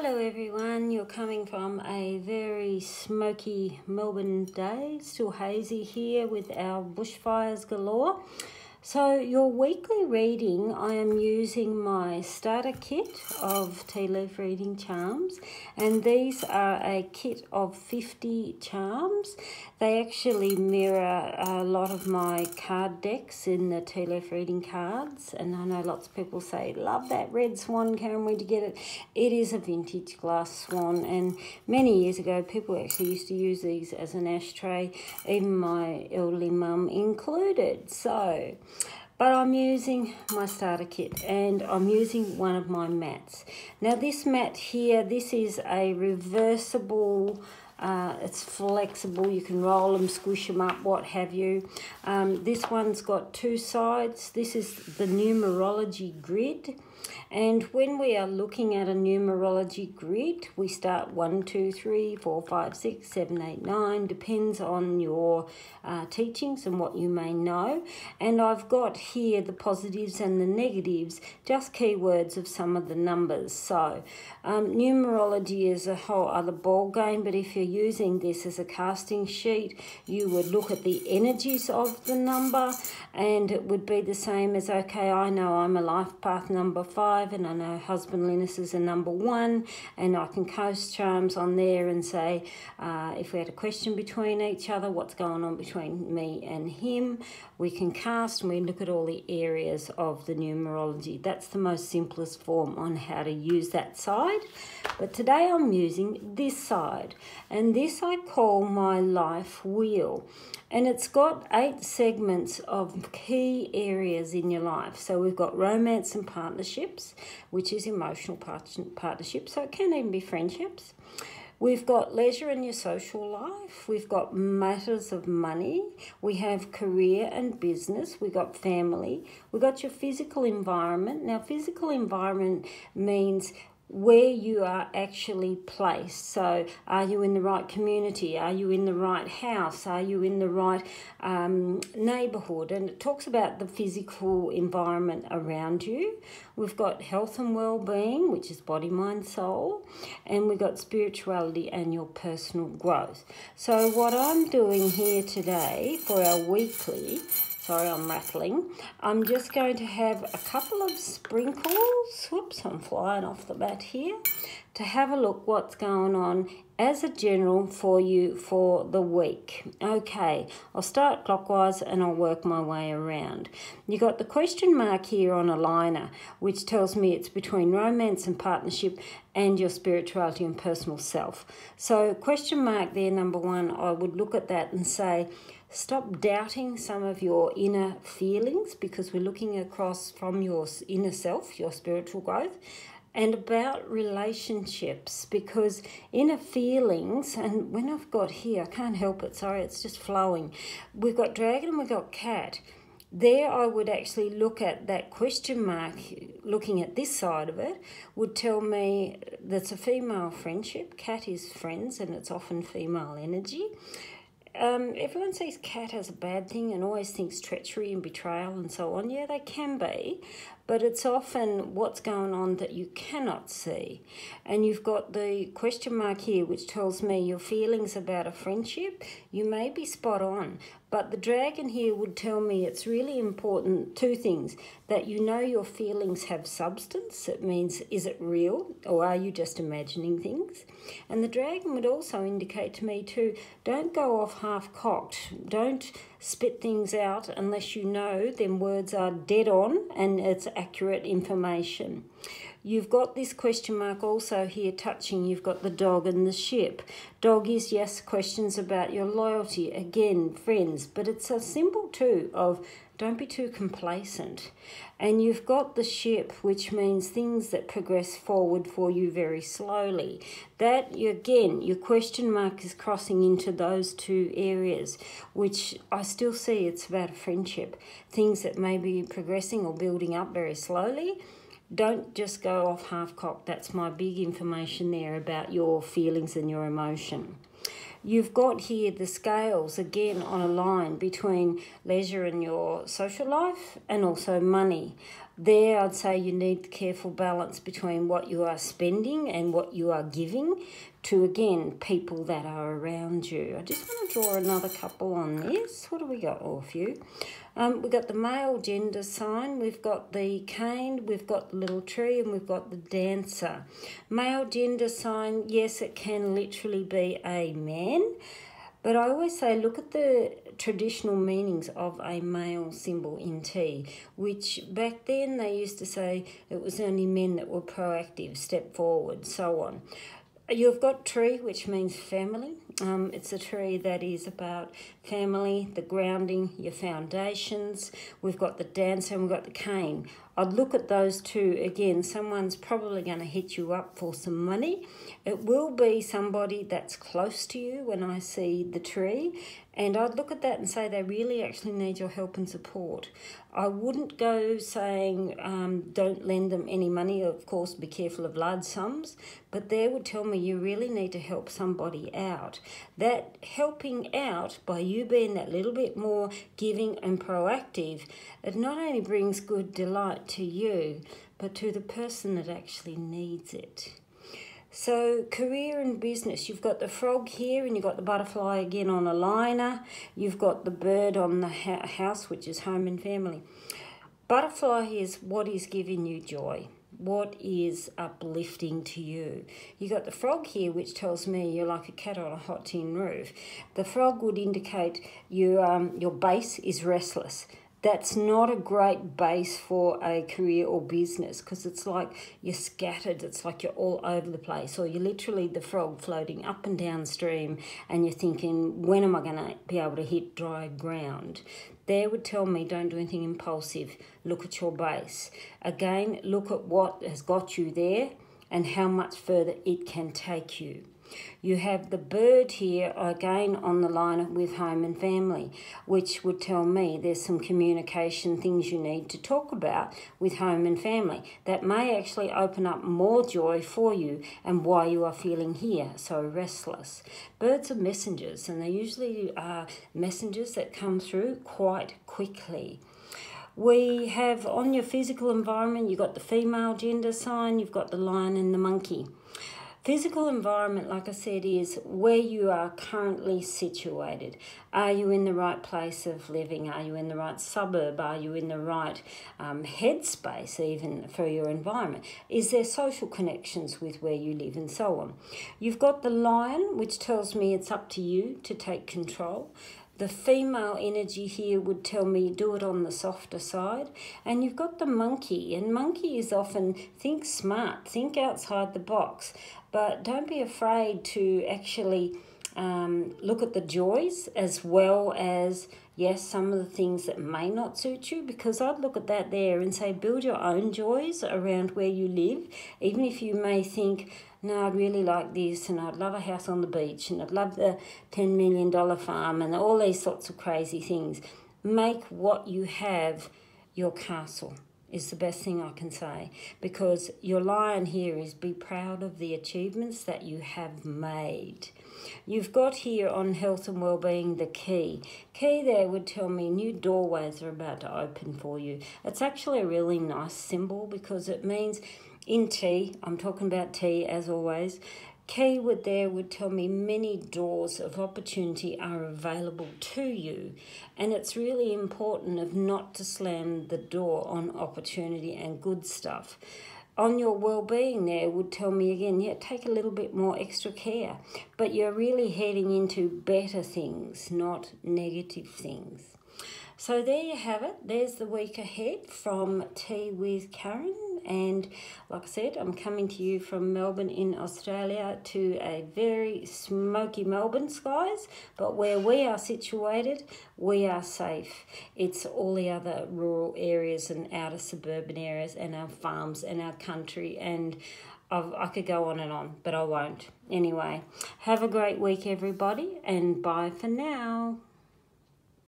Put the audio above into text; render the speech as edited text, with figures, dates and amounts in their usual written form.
Hello everyone, you're coming from a very smoky Melbourne day, still hazy here with our bushfires galore. So your weekly reading, I am using my starter kit of tea leaf reading charms, and these are a kit of 50 charms. They actually mirror a lot of my card decks in the tea leaf reading cards, and I know lots of people say, love that red swan, Karen, where'd you get it? It is a vintage glass swan, and many years ago people actually used to use these as an ashtray, even my elderly mum included. But I'm using my starter kit and I'm using one of my mats. Now this mat here, this is a reversible, it's flexible, you can roll them, squish them up, what have you. This one's got two sides. This is the numerology grid. And when we are looking at a numerology grid, we start 1, 2, 3, 4, 5, 6, 7, 8, 9, depends on your teachings and what you may know. And I've got here the positives and the negatives, just keywords of some of the numbers. So numerology is a whole other ball game, but if you're using this as a casting sheet, you would look at the energies of the number, and it would be the same as, okay, I know I'm a life path number 5, and I know husbandliness is a number 1, and I can cast charms on there and say, if we had a question between each other, what's going on between me and him, we can cast and we look at all the areas of the numerology. That's the most simplest form on how to use that side. But today I'm using this side, and this I call my life wheel. And it's got 8 segments of key areas in your life. So we've got romance and partnerships, which is emotional partnerships, so it can even be friendships. We've got leisure in your social life. We've got matters of money. We have career and business. We've got family. We've got your physical environment. Now, physical environment means where you are actually placed. So are you in the right community? Are you in the right house? Are you in the right neighbourhood? And it talks about the physical environment around you. We've got health and well-being, which is body, mind, soul. And we've got spirituality and your personal growth. So what I'm doing here today for our weekly, sorry, I'm rattling. I'm just going to have a couple of sprinkles. Whoops, I'm flying off the bat here. To have a look what's going on as a general for you for the week. Okay, I'll start clockwise and I'll work my way around. You got the question mark here on a liner, which tells me it's between romance and partnership and your spirituality and personal self. So question mark there, number 1, I would look at that and say, stop doubting some of your inner feelings, because we're looking across from your inner self, your spiritual growth, and about relationships, because inner feelings, and when I've got here, I can't help it, sorry, it's just flowing. We've got dragon and we've got cat. There I would actually look at that question mark, looking at this side of it, would tell me that's a female friendship. Cat is friends and it's often female energy. Everyone sees cat as a bad thing and always thinks treachery and betrayal and so on. Yeah, they can be, but it's often what's going on that you cannot see. And you've got the question mark here, which tells me your feelings about a friendship. You may be spot on, but the dragon here would tell me it's really important, 2 things, that you know your feelings have substance. It means, is it real or are you just imagining things? And the dragon would also indicate to me too, don't go off half-cocked. Don't spit things out unless you know them words are dead on and it's accurate information. You've got this question mark also here touching, you've got the dog and the ship. Dog is, yes, questions about your loyalty, again, friends, but it's a symbol too of don't be too complacent. And you've got the ship, which means things that progress forward for you very slowly. That, again, your question mark is crossing into those 2 areas, which I still see it's about a friendship. Things that may be progressing or building up very slowly. Don't just go off half-cocked. That's my big information there about your feelings and your emotion. You've got here the scales, again, on a line between leisure and your social life and also money. There, I'd say you need the careful balance between what you are spending and what you are giving to, again, people that are around you. I just want to draw another couple on this. What do we got? Oh, a few. We've got the male gender sign, we've got the cane, we've got the little tree, and we've got the dancer. Male gender sign, yes, it can literally be a man. But I always say, look at the traditional meanings of a male symbol in tea, which back then they used to say it was only men that were proactive, step forward, so on. You've got tree, which means family. It's a tree that is about family, the grounding, your foundations. We've got the dancer and we've got the cane. I'd look at those two again. Someone's probably going to hit you up for some money. It will be somebody that's close to you when I see the tree. And I'd look at that and say they really actually need your help and support. I wouldn't go saying don't lend them any money. Of course, be careful of large sums. But they would tell me you really need to help somebody out. That helping out by you being that little bit more giving and proactive, it not only brings good delight to you, but to the person that actually needs it. So career and business, you've got the frog here and you've got the butterfly again on a liner. You've got the bird on the house, which is home and family. Butterfly is what is giving you joy, what is uplifting to you. You got the frog here, which tells me you're like a cat on a hot tin roof. The frog would indicate your base is restless. That's not a great base for a career or business because it's like you're scattered. It's like you're all over the place, or you're literally the frog floating up and downstream and you're thinking, when am I going to be able to hit dry ground? There would tell me don't do anything impulsive. Look at your base. Again, look at what has got you there and how much further it can take you. You have the bird here again on the line with home and family, which would tell me there's some communication things you need to talk about with home and family that may actually open up more joy for you and why you are feeling here so restless. Birds are messengers, and they usually are messengers that come through quite quickly. We have on your physical environment, you've got the female gender sign, you've got the lion and the monkey. Physical environment, like I said, is where you are currently situated. Are you in the right place of living? Are you in the right suburb? Are you in the right headspace even for your environment? Is there social connections with where you live and so on? You've got the lion, which tells me it's up to you to take control. The female energy here would tell me do it on the softer side. And you've got the monkey, and monkey is often think smart, think outside the box, but don't be afraid to actually look at the joys as well as, yes, some of the things that may not suit you, because I'd look at that there and say build your own joys around where you live, even if you may think, no, I'd really like this, and I'd love a house on the beach, and I'd love the $10 million farm, and all these sorts of crazy things. Make what you have your castle is the best thing I can say, because your lion here is be proud of the achievements that you have made. You've got here on health and well-being the key. Key there would tell me new doorways are about to open for you. It's actually a really nice symbol because it means in tea, I'm talking about tea as always, key would tell me many doors of opportunity are available to you, and it's really important of not to slam the door on opportunity and good stuff. On your well-being there would tell me again, yeah, take a little bit more extra care, but you're really heading into better things, not negative things. So there you have it. There's the week ahead from Tea with Karen. And like I said, I'm coming to you from Melbourne in Australia to a very smoky Melbourne skies. But where we are situated, we are safe. It's all the other rural areas and outer suburban areas and our farms and our country. And I could go on and on, but I won't. Anyway, have a great week, everybody. And bye for now.